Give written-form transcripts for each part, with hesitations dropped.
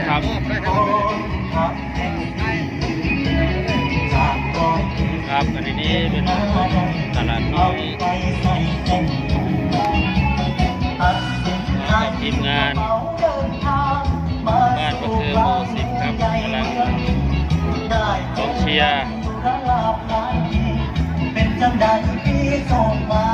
ครับครับอันนี้เป็นตลาดน้อยกับทีมงานบ้านประคือหมู่10ครับกำลังกองเชียร์เป็นจังใดที่ส่งมา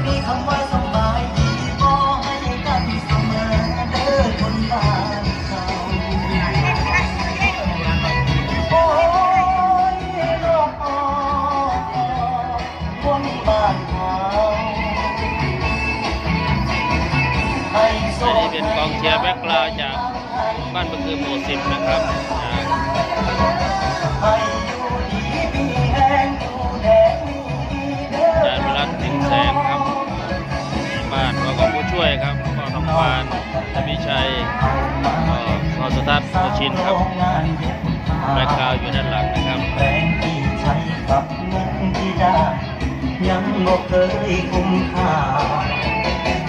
มีคำว่าสบายดีก็ให้กันเสมอเด้อคนบ้านเขาโอ้ยโลกคนบ้านเขาอันนี้เป็นกองเชียร์แบ็คกราวด์จากบ้านประคือหมู่10นะครับแสงครับบ้านแล้วก็ผู้ช่วยครับพ่อทองปานทวีชัยพ่อสุทัศน์ผู้ชินครับแบกกราวอยู่ด้านหลังนะครับแรงที่ใช้กับเงินที่ได้ยังบ่เคยคุ้มค่า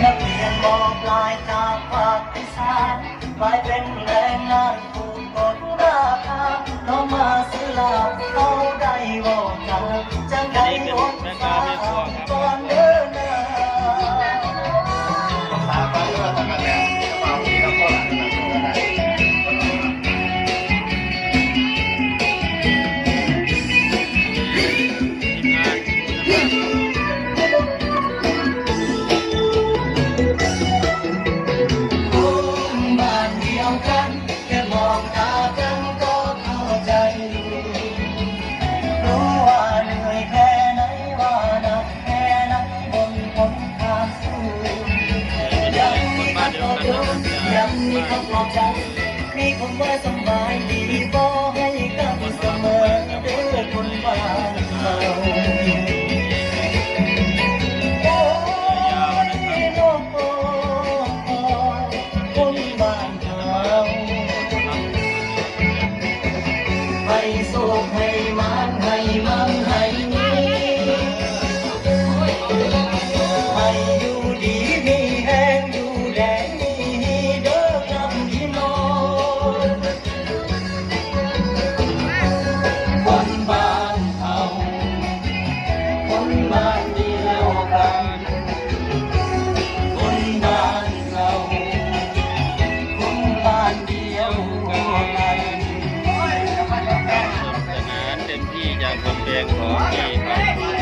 นักเรียนมอปลายจากภาคอีสานกลายเป็นแรงงานถูกกดราคาเรามาซื้อลาบเขาได้บอกกันจังได้รถไฟฟ้าก่อนเดินหน้ามีคำปลอบใจมีคำว่าสบายดีบอกให้กันเสมอเด้อคนบ้านเราโอ้ยโลกคนบ้านเราให้สุขให้มันให้มั่งให้มีให้อยู่ดีมีแห้งอยู่แดงคนแดงของดีครับ